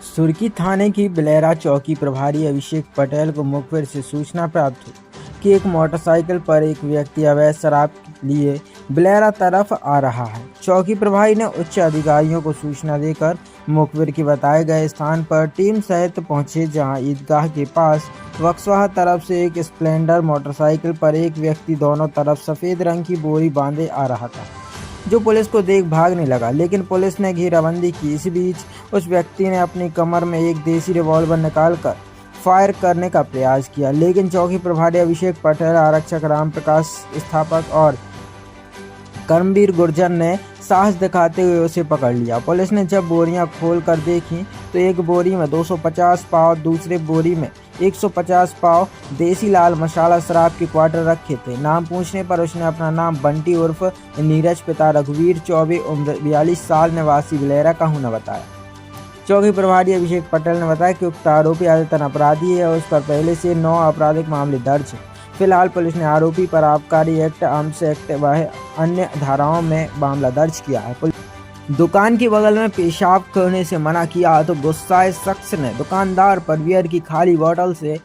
सुर्की थाने की बिलेरा चौकी प्रभारी अभिषेक पटेल को मुखबिर से सूचना प्राप्त हुई कि एक मोटरसाइकिल पर एक व्यक्ति अवैध शराब लिए बिलेरा तरफ आ रहा है। चौकी प्रभारी ने उच्च अधिकारियों को सूचना देकर मुखबिर के बताए गए स्थान पर टीम सहित पहुंचे, जहां ईदगाह के पास बक्सवाहा तरफ से एक स्प्लेंडर मोटरसाइकिल पर एक व्यक्ति दोनों तरफ सफेद रंग की बोरी बांधे आ रहा था, जो पुलिस को देख भागने लगा, लेकिन पुलिस ने घेराबंदी की। इस बीच उस व्यक्ति ने अपनी कमर में एक देसी रिवॉल्वर निकालकर फायर करने का प्रयास किया, लेकिन चौकी प्रभारी अभिषेक पटेल, आरक्षक राम प्रकाश स्थापक और कर्मवीर गुर्जर ने साहस दिखाते हुए उसे पकड़ लिया। पुलिस ने जब बोरियां खोल कर देखी तो एक बोरी में 250 पाव, दूसरे बोरी में 150 पाव देसी लाल मसाला शराब के क्वार्टर रखे थे। नाम पूछने पर उसने अपना नाम बंटी उर्फ नीरज, पिता रघुवीर चौबे, उम्र 42 साल, निवासी बिलेरा का होना बताया। चौकी प्रभारी अभिषेक पटेल ने बताया कि उक्त आरोपी आदतन अपराधी है और उस पर पहले से 9 आपराधिक मामले दर्ज हैं। फिलहाल पुलिस ने आरोपी पर आबकारी एक्ट, आर्म्स एक्ट व अन्य धाराओं में मामला दर्ज किया है। दुकान के बगल में पेशाब करने से मना किया तो गुस्साए शख्स ने दुकानदार पर बियर की खाली बोतल से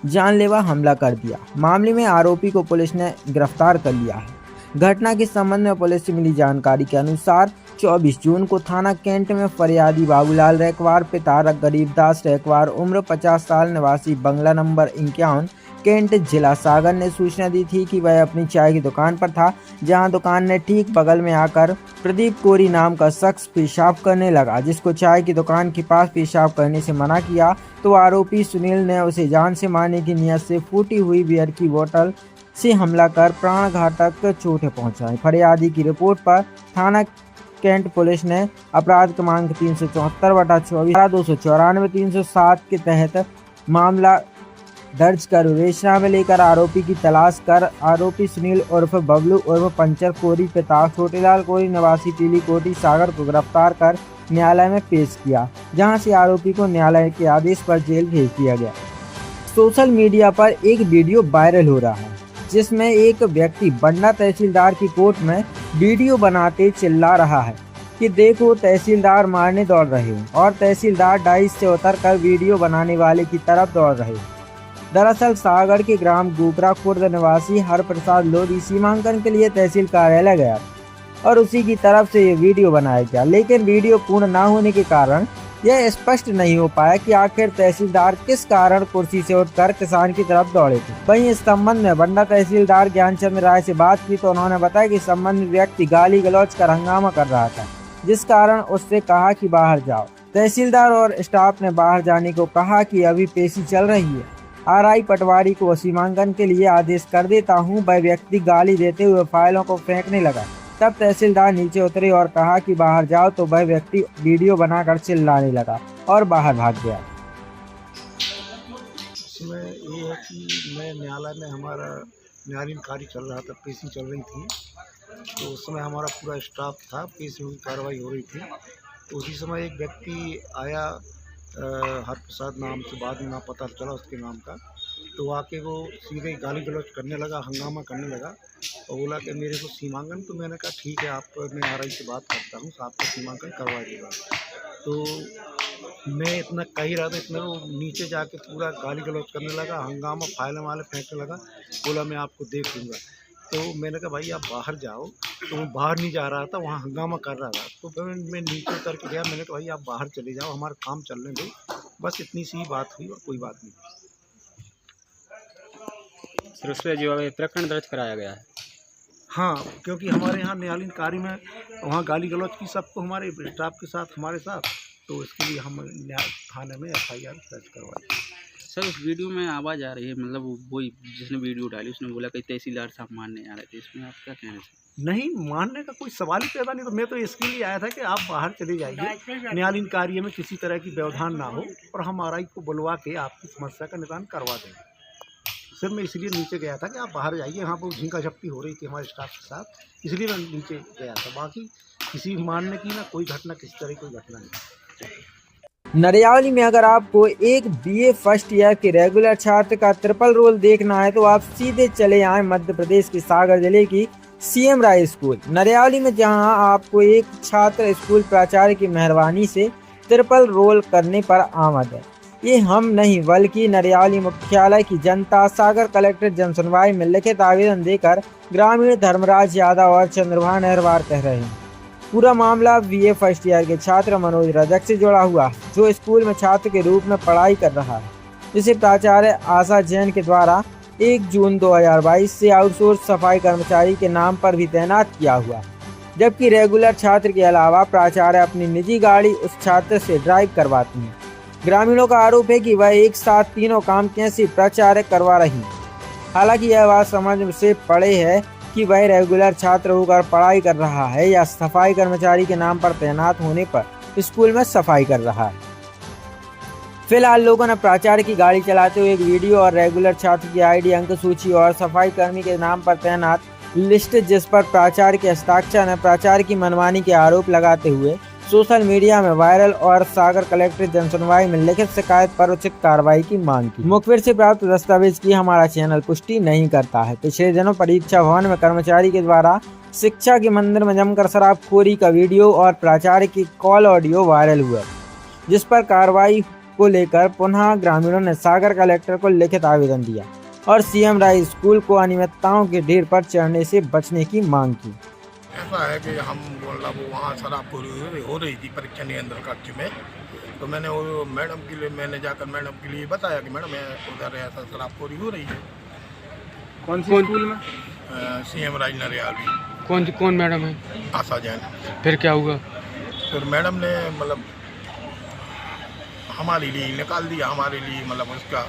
जानलेवा हमला कर दिया। मामले में आरोपी को पुलिस ने गिरफ्तार कर लिया है। घटना के संबंध में पुलिस से मिली जानकारी के अनुसार 24 जून को थाना कैंट में फरियादी बाबूलाल रैकवार, पिता गरीबदास रैकवार, उम्र 50 साल, निवासी बंगला नंबर 51, कैंट, जिला सागर ने सूचना दी थी कि वह अपनी चाय की दुकान पर था, जहां दुकान ने ठीक बगल में आकर प्रदीप कोरी नाम का शख्स पेशाब करने लगा, जिसको चाय की दुकान के पास पेशाब करने से मना किया तो आरोपी सुनील ने उसे जान से मारने की नियत से फूटी हुई बियर की बोतल से हमला कर प्राण घातक चोटें पहुंचाई। फरियादी की रिपोर्ट पर थाना कैंट पुलिस ने अपराध क्रमांक 374/24, 294, 307 के तहत मामला दर्ज कर विवेचना में लेकर आरोपी की तलाश कर आरोपी सुनील उर्फ बबलू उर्फ पंचर कोरी, पिता छोटेलाल कोरी, निवासी पीली कोटी, सागर को गिरफ्तार कर न्यायालय में पेश किया, जहां से आरोपी को न्यायालय के आदेश पर जेल भेज दिया गया। सोशल मीडिया पर एक वीडियो वायरल हो रहा है, जिसमें एक व्यक्ति बंडा तहसीलदार की कोर्ट में वीडियो बनाते चिल्ला रहा है कि देखो तहसीलदार मारने दौड़ रहे हो, और तहसीलदार डाइस से उतरकर वीडियो बनाने वाले की तरफ दौड़ रहे हो। दरअसल सागर के ग्राम गोकरा खुर्द निवासी हरप्रसाद लोधी सीमांकन के लिए तहसील कार्यालय गया और उसी की तरफ से ये वीडियो बनाया गया, लेकिन वीडियो पूर्ण न होने के कारण यह स्पष्ट नहीं हो पाया कि आखिर तहसीलदार किस कारण कुर्सी से उठकर किसान की तरफ दौड़े थे। वहीं इस संबंध में बंडा तहसीलदार ज्ञानचंद राय से बात की तो उन्होंने बताया कि संबंधित व्यक्ति गाली गलौज कर हंगामा कर रहा था, जिस कारण उससे कहा कि बाहर जाओ। तहसीलदार और स्टाफ ने बाहर जाने को कहा कि अभी पेशी चल रही है, आरआई पटवारी को सीमांकन के लिए आदेश कर देता हूं। वह व्यक्ति गाली देते हुए फाइलों को फेंकने लगा। तब तहसीलदार नीचे उतरे और कहा कि बाहर जाओ, तो वह व्यक्ति वीडियो बनाकर चिल्लाने लगा और बाहर भाग गया। इसमें ये है कि मैं न्यायालय में हमारा न्यायालयीन कार्य चल रहा था, पेशी चल रही थी, तो उस समय हमारा पूरा स्टाफ था, पेशी में कार्रवाई हो रही थी। तो उसी समय एक व्यक्ति आया, हरप्रसाद नाम से, बाद में ना पता चला उसके नाम का, तो आके वो सीधे गाली गलौज करने लगा, हंगामा करने लगा और बोला कि मेरे को सीमांकन। तो मैंने कहा ठीक है, मैं आरआई से बात करता हूँ, आपका सीमांकन करवा देगा। तो मैं इतना कह ही रहा था, इतना वो नीचे जाके पूरा गाली गलौज करने लगा, हंगामा, फाइलें वाले फेंकने लगा, बोला मैं आपको देख लूँगा। तो मैंने कहा भाई आप बाहर जाओ, तो वो बाहर नहीं जा रहा था, वहाँ हंगामा कर रहा था। तो फिर मैं नीचे उतर के गया, मैंने कहा भाई आप बाहर चले जाओ, हमारा काम चलने दो, बस इतनी सी बात हुई और कोई बात नहीं। सर उस पर जो है प्रकरण दर्ज कराया गया है। हाँ, क्योंकि हमारे यहाँ न्यायालयीन कार्य में वहाँ गाली गलौज की सबको, हमारे स्टाफ के साथ, हमारे साथ, तो इसके लिए हम थाने में FIR दर्ज करवाई। सर उस वीडियो में आवाज़ आ रही है, मतलब वही जिसने वीडियो डाली उसने बोला कि तहसीलदार साहब मारने आ रहे थे, इसमें आप क्या कहना चाहिए? नहीं, मानने का कोई सवाल ही पैदा नहीं। तो मैं तो इसके लिए आया था कि आप बाहर चले जाइए, न्यायालयीन कार्य में किसी तरह की व्यवधान ना हो और हम आरआई को बुलवा के आपकी समस्या का निदान करवा देंगे। सिर्फ मैं इसलिए नीचे गया था कि आप बाहर जाइए, यहाँ पर झींका झपटी हो रही थी हमारे स्टाफ के साथ, इसलिए मैं नीचे गया था। बाकी किसी मानने की ना कोई घटना, किसी तरह की कोई घटना नहीं। नरियावली में अगर आपको एक BA फर्स्ट ईयर के रेगुलर छात्र का ट्रिपल रोल देखना है तो आप सीधे चले आए मध्य प्रदेश के सागर जिले की CM राय स्कूल नरियावली में, जहां आपको एक छात्र स्कूल प्राचार्य की मेहरबानी से ट्रिपल रोल करने पर आमद है। ये हम नहीं बल्कि नरियाली मुख्यालय की जनता सागर कलेक्ट्रेट जनसुनवाई में लिखित आवेदन देकर ग्रामीण धर्मराज यादव और चंद्रभान अहरवार कह रहे हैं। पूरा मामला बीए फर्स्ट ईयर के छात्र मनोज रजक से जुड़ा हुआ है, जो स्कूल में छात्र के रूप में पढ़ाई कर रहा है, जिसे प्राचार्य आशा जैन के द्वारा 1 जून 2022 से आउटसोर्स सफाई कर्मचारी के नाम पर भी तैनात किया हुआ है, जबकि रेगुलर छात्र के अलावा प्राचार्य अपनी निजी गाड़ी उस छात्र से ड्राइव करवाती हैं। ग्रामीणों का आरोप है कि वह एक साथ तीनों काम कैसे प्राचार्य करवा रही है। हालांकि यह बात समझ से परे है कि वह रेगुलर छात्र होकर पढ़ाई कर रहा है या सफाई कर्मचारी के नाम पर तैनात होने पर स्कूल में सफाई कर रहा है। फिलहाल लोगों ने प्राचार्य की गाड़ी चलाते हुए एक वीडियो और रेगुलर छात्र की आईडी, अंक सूची और सफाई कर्मी के नाम पर तैनात लिस्ट, जिस पर प्राचार्य के हस्ताक्षर ने प्राचार्य की मनमानी के आरोप लगाते हुए सोशल मीडिया में वायरल और सागर कलेक्ट्रेट जनसुनवाई में लिखित शिकायत पर उचित कार्रवाई की मांग की। मुखबिर से प्राप्त दस्तावेज की हमारा चैनल पुष्टि नहीं करता है। पिछले दिनों परीक्षा भवन में कर्मचारी के द्वारा शिक्षा के मंदिर में जमकर शराबखोरी का वीडियो और प्राचार्य की कॉल ऑडियो वायरल हुआ, जिस पर कार्रवाई को लेकर पुनः ग्रामीणों ने सागर कलेक्टर को लिखित आवेदन दिया और सीएम राय स्कूल को अनियमितताओं के ढेर पर चढ़ने से बचने की मांग की। ऐसा है कि हम मतलब वहाँ शराबखोरी हो रही थी परीक्षा नियंत्रण कक्ष में, तो मैंने वो मैडम के लिए जाकर मैडम के लिए बताया कि मैडम उधर ऐसा शराबखोरी हो रही है। कौन सी स्कूल में? सीएम राज नरियाली। कौन मैडम है? आशा जैन। फिर क्या हुआ? फिर मैडम ने मतलब हमारे लिए निकाल दिया, हमारे लिए मतलब उसका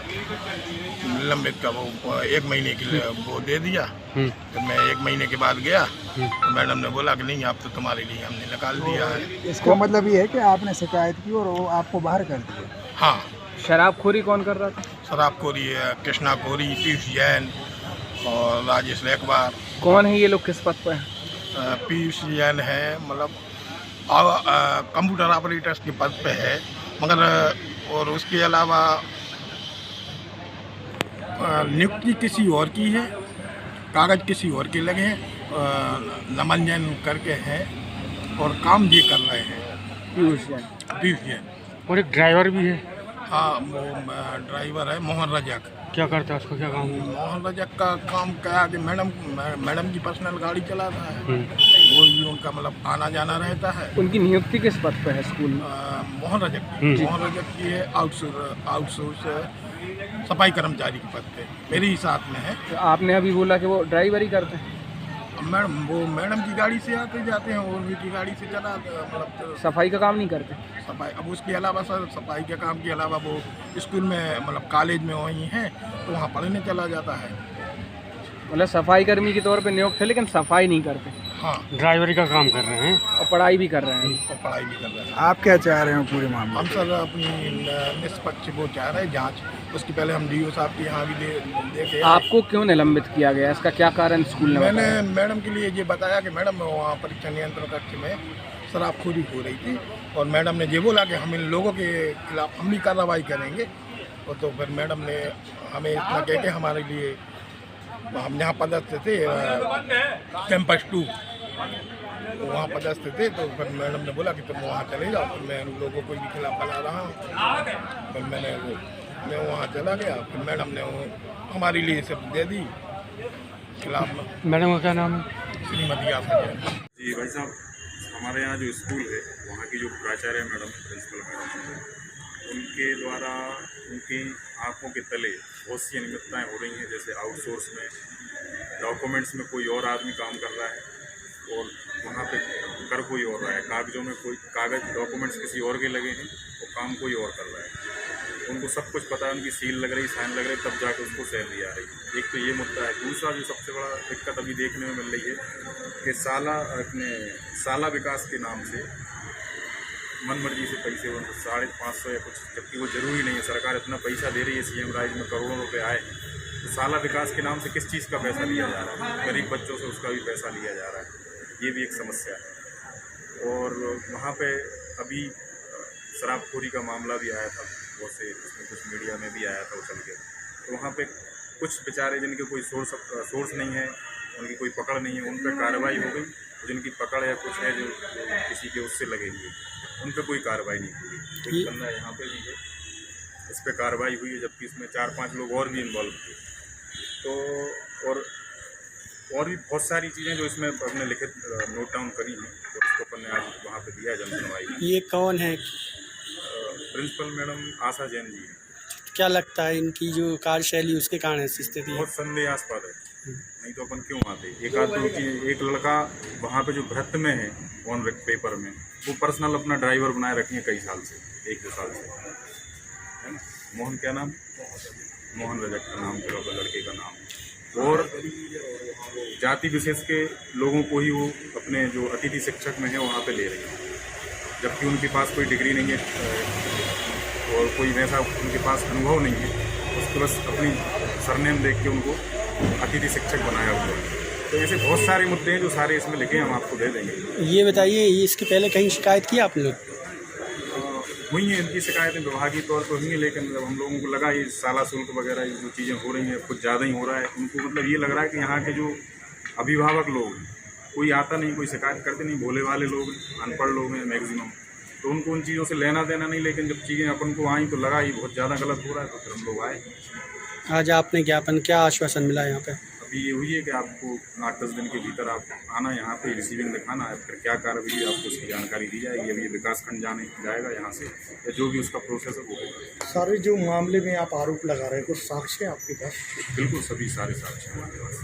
लंबित का वो 1 महीने के लिए वो दे दिया। तो मैं 1 महीने के बाद गया तो मैडम ने बोला कि नहीं, आप तो तुम्हारे लिए हमने निकाल दिया है। इसका मतलब ये है कि आपने शिकायत की और वो आपको बाहर कर दिया? हाँ। शराबखोरी कौन कर रहा था? शराबखोरी कृष्णा कोरी, पीयूष जैन और राजेश रेखवार। कौन है ये लोग, किस पद पर हैं? पीयूष जैन है मतलब कंप्यूटर ऑपरेटर्स के पद पे है, मगर और उसके अलावा नियुक्ति किसी और की है, कागज़ किसी और के लगे हैं, नमन जैन करके हैं और काम ये कर रहे हैं। पीयूष जैन। और एक ड्राइवर भी है? हाँ, वो ड्राइवर है मोहन रजक। क्या करता है, उसको क्या काम है? मोहन रजक का काम क्या है कि मैडम की पर्सनल गाड़ी चलाता है, वो भी उनका मतलब आना जाना रहता है। उनकी नियुक्ति किस पद पर है स्कूल में? मोहन रजक की है आउटसोर्स सफाई कर्मचारी के पद पे, मेरे ही साथ में है। तो आपने अभी बोला कि वो ड्राइवर ही करते हैं? मैडम वो मैडम की गाड़ी से आते जाते हैं, वो उनकी गाड़ी से चला मतलब सफाई का काम नहीं करते? सफाई, अब उसके अलावा सर सफाई के काम के अलावा वो स्कूल में मतलब कॉलेज में वहीं हैं तो वहाँ पढ़ने चला जाता है। मतलब सफाई कर्मी के तौर पे नियुक्त है लेकिन सफाई नहीं करते? हाँ, ड्राइवरी का काम कर रहे हैं और पढ़ाई भी कर रहे हैं। और पढ़ाई भी कर रहे हैं। आप क्या चाह रहे हो पूरे मामले? हम सर अपनी निष्पक्ष वो चाह रहे हैं जाँच, उसके पहले हम डीओ साहब के यहाँ भी देखे। आपको क्यों निलंबित किया गया, इसका क्या कारण स्कूल ने मैंने बताया? मैडम के लिए ये बताया कि मैडम वहाँ परीक्षा नियंत्रण कक्ष में शराबखोरी हो रही थी और मैडम ने ये बोला कि हम इन लोगों के खिलाफ अमली कार्रवाई करेंगे। और तो फिर मैडम ने हमें इतना कह के हमारे लिए, हम यहाँ पदस्थ थे कैंपस 2 वहाँ पदस्थ थे, तो फिर मैडम ने बोला कि तुम वहाँ चले जाओ। फिर मैं उन लोगों को भी खिलाफ बना रहा हूँ। फिर मैं वहाँ चला गया, फिर मैडम ने वो हमारे लिए सब दे दी खिलाफ में। मैडम का क्या नाम है? श्रीमती आशा जैन। जी भाई साहब, हमारे यहाँ जो स्कूल है वहाँ की जो प्राचार्य मैडम, प्रिंसिपल मैडम, उनके द्वारा उनकी आंखों के तले बहुत सी अनियमितताएँ हो रही हैं। जैसे आउटसोर्स में डॉक्यूमेंट्स में कोई और आदमी काम कर रहा है और वहाँ पे कर कोई और रहा है, कागज़ों में कोई कागज़ डॉक्यूमेंट्स किसी और के लगे हैं वो काम कोई और कर रहा है। उनको सब कुछ पता है, उनकी सील लग रही, साइन लग रही, तब जाकर उसको सैलरी आ रही। एक तो ये मुद्दा है। दूसरा जो सबसे बड़ा दिक्कत अभी देखने में मिल रही है कि साला विकास के नाम से मनमर्जी से पैसे 550 या कुछ, जबकि वो ज़रूरी नहीं है। सरकार इतना पैसा दे रही है, सीएम राइज में करोड़ों रुपए आए, तो साला विकास के नाम से किस चीज़ का पैसा लिया जा रहा है? गरीब बच्चों से उसका भी पैसा लिया जा रहा है, ये भी एक समस्या है। और वहाँ पे अभी शराबखोरी का मामला भी आया था, बहुत से उसमें कुछ मीडिया में भी आया था उछल के। तो वहाँ पे कुछ बेचारे जिनके कोई सोर्स नहीं है, उनकी कोई पकड़ नहीं है, उन पर कार्रवाई हो गई जिनकी पकड़ है कुछ है जो किसी के उससे लगे हुए, उन पर कोई कार्रवाई नहीं हुई। एक बंदा यहाँ पे भी है, इस पर कार्रवाई हुई है, जबकि इसमें 4-5 लोग और भी इन्वॉल्व थे। तो और भी बहुत सारी चीज़ें जो इसमें हमने लिखित नोट डाउन करी हैं, तो उसको अपन ने आज वहाँ पे दिया जन सुनवाई में। ये कौन है? प्रिंसिपल मैडम आशा जैन जी हैं। क्या लगता है इनकी जो कार्यशैली उसके कारण ऐसी स्थिति है? बहुत संदेहास्पद है, नहीं तो अपन क्यों आते। एक आध दो चीज़, एक लड़का वहाँ पे जो भ्रत में है ऑन पेपर में, वो पर्सनल अपना ड्राइवर बनाए रखे हैं कई साल से, 1-2 साल से, है ना। मोहन, क्या नाम? मोहन रजक का नाम के लड़के का नाम। और जाति विशेष के लोगों को ही वो अपने जो अतिथि शिक्षक में है वहाँ पे ले रही है, जबकि उनके पास कोई डिग्री नहीं है और कोई वैसा उनके पास अनुभव नहीं है। उसके बस अपनी सरनेम देख के उनको अतिथि शिक्षक बनाया हुआ है। तो ऐसे बहुत सारे मुद्दे हैं जो सारे इसमें लिखे हैं, हम आपको दे देंगे। ये बताइए, इसके पहले कहीं शिकायत की आपने लोग? हुई हैं इनकी शिकायतें विभागीय तौर पर हुई हैं, लेकिन जब हम लोगों को लगा ये साला शुल्क वगैरह ये जो चीज़ें हो रही हैं कुछ ज़्यादा ही हो रहा है, उनको मतलब ये लग रहा है कि यहाँ के जो अभिभावक लोग हैं, कोई आता नहीं, कोई शिकायत करते नहीं, भोले वाले लोग हैं, अनपढ़ लोग हैं मैक्सिमम, तो उनको उन चीज़ों से लेना देना नहीं। लेकिन जब चीज़ें अपन को आई तो लगा ये बहुत ज़्यादा गलत हो रहा है, तो फिर हम लोग आए। आज आपने ज्ञापन, क्या आश्वासन मिला यहाँ पे? अभी ये हुई है कि आपको 8-10 दिन के भीतर आप आना, यहाँ पे रिसीविंग दिखाना है, फिर क्या कार्रवाई आपको उसकी जानकारी दी जाएगी। अभी ये विकास खंड जाएगा यहाँ से, या जो भी उसका प्रोसेस है वो होगा। सारे जो मामले में आप आरोप लगा रहे हैं, कुछ साक्ष्य है आपके पास? बिल्कुल, सभी सारे साक्ष्य हमारे पास।